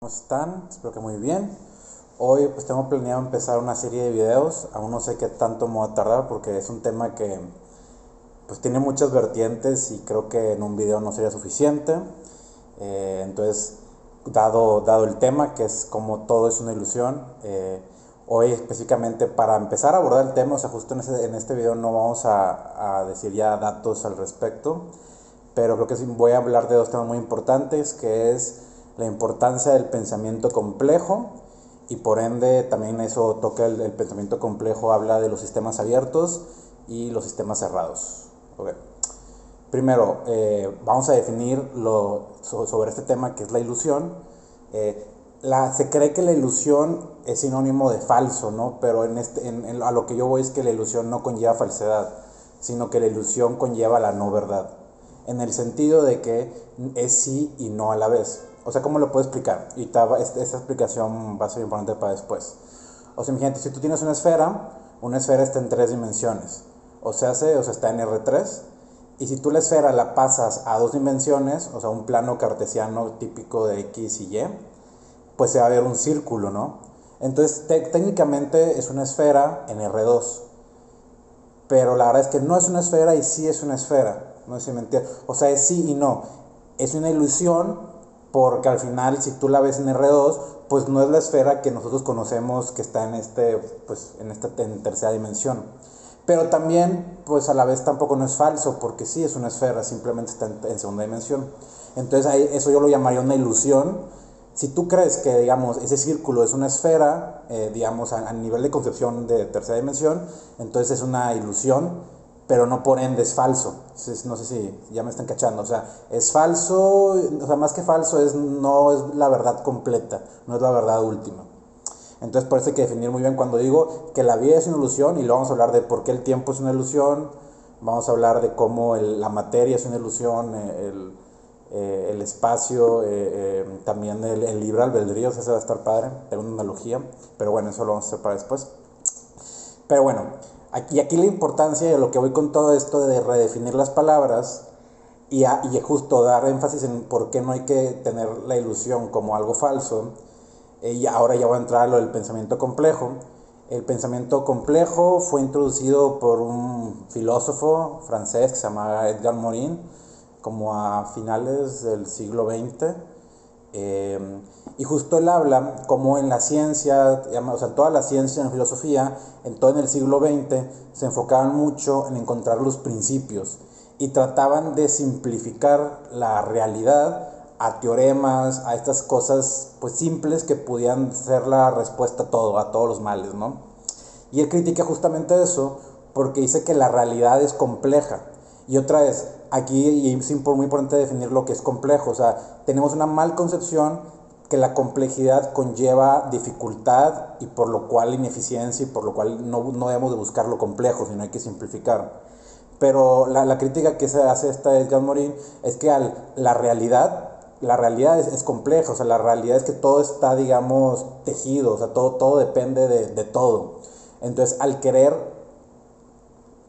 ¿Cómo están? Espero que muy bien. Hoy pues tengo planeado empezar una serie de videos. Aún no sé qué tanto me voy a tardar porque es un tema que pues tiene muchas vertientes y creo que en un video no sería suficiente. Entonces, dado el tema, que es como todo es una ilusión, hoy específicamente para empezar a abordar el tema, o sea, justo en este video no vamos a decir ya datos al respecto, pero creo que sí voy a hablar de dos temas muy importantes, que es la importancia del pensamiento complejo y por ende también eso toca el pensamiento complejo, habla de los sistemas abiertos y los sistemas cerrados. Okay. Primero, vamos a definir sobre este tema que es la ilusión. Se cree que la ilusión es sinónimo de falso, ¿no? Pero a lo que yo voy es que la ilusión no conlleva falsedad, sino que la ilusión conlleva la no verdad, en el sentido de que es sí y no a la vez. O sea, ¿cómo lo puedo explicar? Y esta explicación va a ser importante para después. O sea, imagínate, si tú tienes una esfera está en tres dimensiones. O sea, está en R3. Y si tú la esfera la pasas a dos dimensiones, o sea, un plano cartesiano típico de X y Y, pues se va a ver un círculo, ¿no? Entonces, técnicamente es una esfera en R2. Pero la verdad es que no es una esfera y sí es una esfera. No sé si me entiendes. O sea, es sí y no. Es una ilusión porque al final, si tú la ves en R2, pues no es la esfera que nosotros conocemos que está en tercera dimensión. Pero también, pues a la vez tampoco no es falso, porque sí es una esfera, simplemente está en segunda dimensión. Entonces eso yo lo llamaría una ilusión. Si tú crees que, digamos, ese círculo es una esfera, digamos, a nivel de concepción de tercera dimensión, entonces es una ilusión, pero no por ende es falso. No sé si ya me están cachando. O sea, es falso, o sea, más que falso, no es la verdad completa, no es la verdad última. Entonces por eso hay que definir muy bien cuando digo que la vida es una ilusión, y luego vamos a hablar de por qué el tiempo es una ilusión, vamos a hablar de cómo la materia es una ilusión, el espacio, también el libre albedrío, o sea, se va a estar padre, tengo una analogía, pero bueno, eso lo vamos a hacer para después. Pero bueno, aquí la importancia de lo que voy con todo esto de redefinir las palabras y justo dar énfasis en por qué no hay que tener la ilusión como algo falso. Y ahora ya voy a entrar a lo del pensamiento complejo. El pensamiento complejo fue introducido por un filósofo francés que se llama Edgar Morin, como a finales del siglo XX. Y justo él habla como en la ciencia, o sea, en toda la ciencia, en la filosofía, en todo en el siglo XX, se enfocaban mucho en encontrar los principios y trataban de simplificar la realidad a teoremas, a estas cosas pues simples que pudieran ser la respuesta a todos los males, ¿no? Y él critica justamente eso porque dice que la realidad es compleja. Y otra vez, aquí es muy importante definir lo que es complejo. O sea, tenemos una mal concepción que la complejidad conlleva dificultad y por lo cual ineficiencia y por lo cual no debemos de buscar lo complejo, sino hay que simplificar. Pero la crítica que se hace esta Edgar Morin es que la realidad es compleja. O sea, la realidad es que todo está, digamos, tejido, o sea, todo depende de todo. Entonces, al querer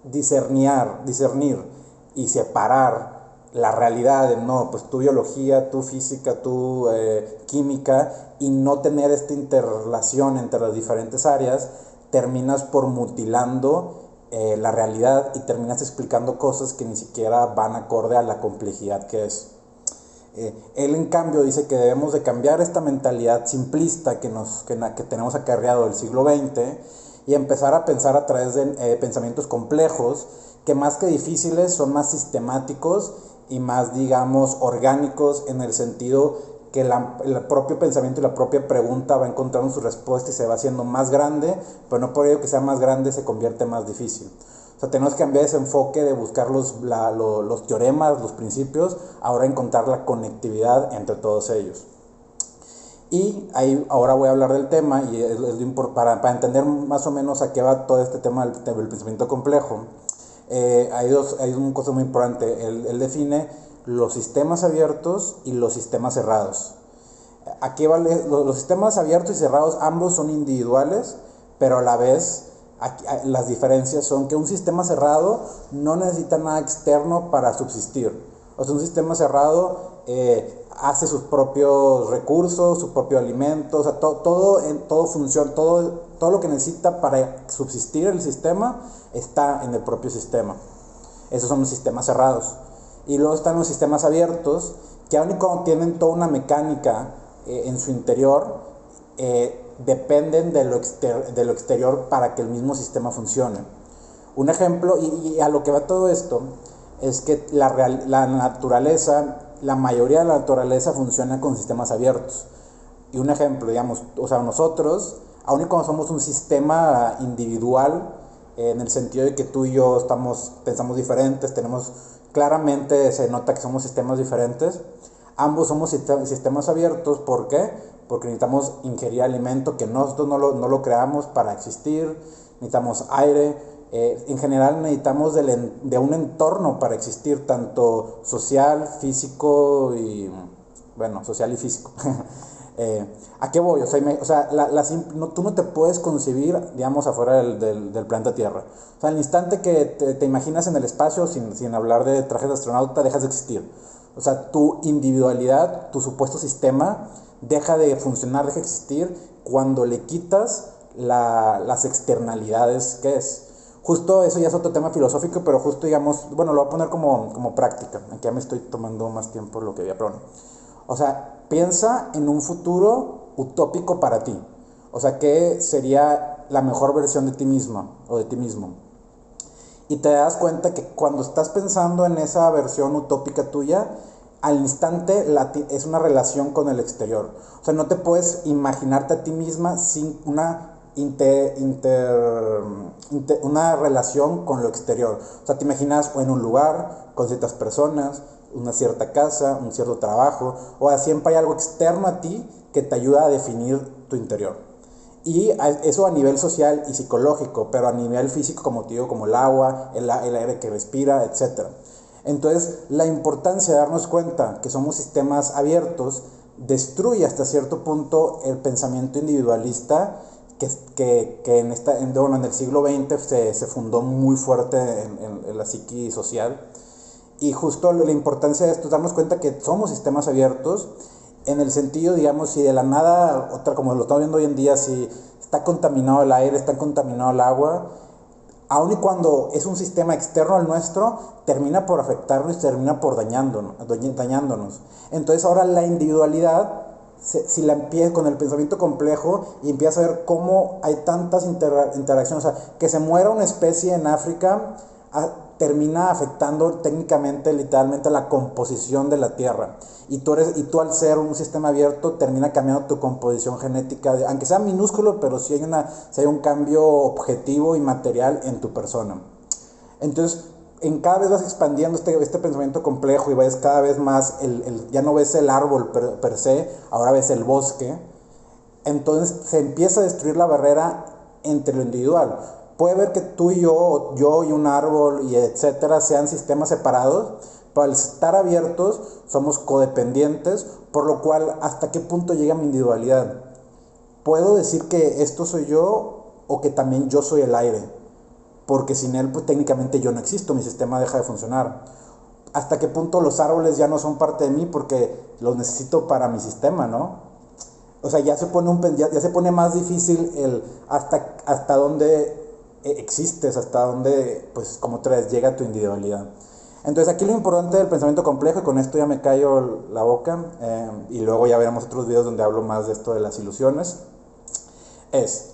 discernir y separar la realidad de no, pues tu biología, tu física, tu química, y no tener esta interrelación entre las diferentes áreas, terminas por mutilando la realidad y terminas explicando cosas que ni siquiera van acorde a la complejidad que es. Él en cambio dice que debemos de cambiar esta mentalidad simplista que tenemos acarreado del siglo XX y empezar a pensar a través de pensamientos complejos que más que difíciles son más sistemáticos y más, digamos, orgánicos, en el sentido que el propio pensamiento y la propia pregunta va encontrando su respuesta y se va haciendo más grande, pero no por ello que sea más grande se convierte más difícil. O sea, tenemos que cambiar ese enfoque de buscar los teoremas, los principios, ahora encontrar la conectividad entre todos ellos. Y ahí ahora voy a hablar del tema y para entender más o menos a qué va todo este tema del pensamiento complejo. Hay una cosa muy importante. Él define los sistemas abiertos y los sistemas cerrados. Aquí vale, los sistemas abiertos y cerrados ambos son individuales, pero a la vez las diferencias son que un sistema cerrado no necesita nada externo para subsistir. O sea, un sistema cerrado hace sus propios recursos, su propio alimento, o sea, todo funciona, todo lo que necesita para subsistir el sistema está en el propio sistema. Esos son los sistemas cerrados. Y luego están los sistemas abiertos, que aun y cuando tienen toda una mecánica en su interior, dependen de lo exterior para que el mismo sistema funcione. Un ejemplo, y a lo que va todo esto, es que la naturaleza, la mayoría de la naturaleza funciona con sistemas abiertos. Y un ejemplo, digamos, o sea, nosotros, aun y cuando somos un sistema individual, en el sentido de que tú y yo pensamos diferentes, claramente se nota que somos sistemas diferentes, ambos somos sistemas abiertos. ¿Por qué? Porque necesitamos ingerir alimento que nosotros no lo creamos para existir, necesitamos aire, en general necesitamos de un entorno para existir, tanto social, físico y, bueno, social y físico. ¿A qué voy? O sea, tú no te puedes concebir, digamos, afuera del planeta Tierra. O sea, al instante que te imaginas en el espacio, sin hablar de trajes de astronauta, dejas de existir. O sea, tu individualidad, tu supuesto sistema, deja de funcionar, deja de existir cuando le quitas las externalidades que es. Justo eso ya es otro tema filosófico, pero justo, digamos, bueno, lo voy a poner como práctica. Aquí ya me estoy tomando más tiempo de lo que había, pero no. O sea, piensa en un futuro utópico para ti. O sea, ¿qué sería la mejor versión de ti misma o de ti mismo? Y te das cuenta que cuando estás pensando en esa versión utópica tuya, al instante es una relación con el exterior. O sea, no te puedes imaginarte a ti misma sin una una relación con lo exterior. O sea, te imaginas en un lugar, con ciertas personas, una cierta casa, un cierto trabajo, o siempre hay algo externo a ti que te ayuda a definir tu interior. Y eso a nivel social y psicológico, pero a nivel físico, como te digo, como el agua, el aire que respira, etc. Entonces, la importancia de darnos cuenta que somos sistemas abiertos destruye hasta cierto punto el pensamiento individualista que en el siglo XX se fundó muy fuerte en la psique social. Y justo la importancia de esto es darnos cuenta que somos sistemas abiertos, en el sentido, digamos, si de la nada, como lo estamos viendo hoy en día, si está contaminado el aire, está contaminado el agua, aun y cuando es un sistema externo al nuestro, termina por afectarnos y termina por dañándonos. Entonces ahora la individualidad, si la empiezas con el pensamiento complejo y empiezas a ver cómo hay tantas interacciones, o sea, que se muera una especie en África, termina afectando técnicamente, literalmente, la composición de la Tierra. Y tú al ser un sistema abierto, termina cambiando tu composición genética, aunque sea minúsculo, pero sí hay un cambio objetivo y material en tu persona. Entonces, cada vez vas expandiendo este pensamiento complejo y ves cada vez más, ya no ves el árbol per se, ahora ves el bosque. Entonces se empieza a destruir la barrera entre lo individual. Puede ver que tú y yo y un árbol y etcétera sean sistemas separados, pero al estar abiertos somos codependientes, por lo cual, ¿hasta qué punto llega mi individualidad? Puedo decir que esto soy yo o que también yo soy el aire, porque sin él, pues técnicamente yo no existo, mi sistema deja de funcionar. ¿Hasta qué punto los árboles ya no son parte de mí porque los necesito para mi sistema, no? O sea, ya se pone más difícil hasta dónde existes, hasta dónde, pues, como traes, llega tu individualidad. Entonces aquí lo importante del pensamiento complejo, y con esto ya me callo la boca, y luego ya veremos otros videos donde hablo más de esto de las ilusiones, es,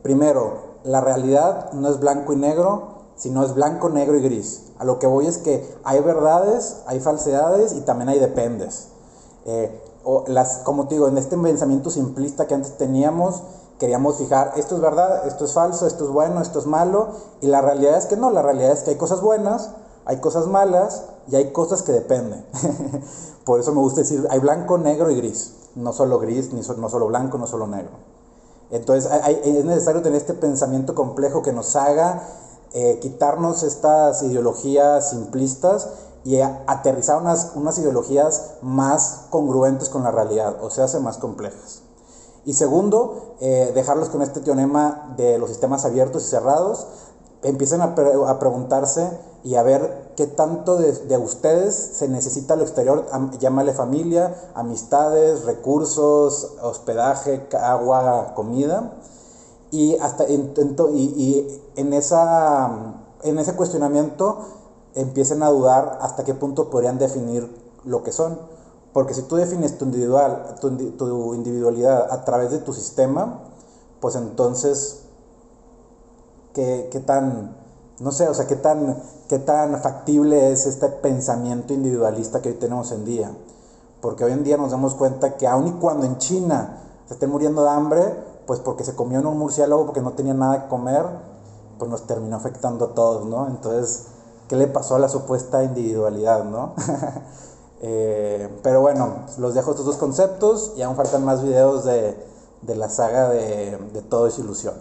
primero, la realidad no es blanco y negro, sino es blanco, negro y gris. A lo que voy es que hay verdades, hay falsedades y también hay dependes. Como te digo, en este pensamiento simplista que antes teníamos, queríamos fijar, esto es verdad, esto es falso, esto es bueno, esto es malo, y la realidad es que no, la realidad es que hay cosas buenas, hay cosas malas y hay cosas que dependen. Por eso me gusta decir, hay blanco, negro y gris, no solo gris, no solo blanco, no solo negro. Entonces es necesario tener este pensamiento complejo que nos haga quitarnos estas ideologías simplistas y aterrizar unas ideologías más congruentes con la realidad, o sea, más complejas. Y segundo, dejarlos con este teorema de los sistemas abiertos y cerrados. Empiecen a preguntarse y a ver qué tanto de ustedes se necesita lo exterior, llámale familia, amistades, recursos, hospedaje, agua, comida, y hasta en ese cuestionamiento empiecen a dudar hasta qué punto podrían definir lo que son. Porque si tú defines tu individualidad a través de tu sistema, pues entonces, qué tan, no sé, o sea, qué tan factible es este pensamiento individualista que hoy tenemos en día? Porque hoy en día nos damos cuenta que aun y cuando en China se estén muriendo de hambre, pues porque se comieron un murciélago porque no tenía nada que comer, pues nos terminó afectando a todos, ¿no? Entonces, ¿qué le pasó a la supuesta individualidad, no? Pero bueno, los dejo estos dos conceptos y aún faltan más videos de la saga de Todo es ilusión.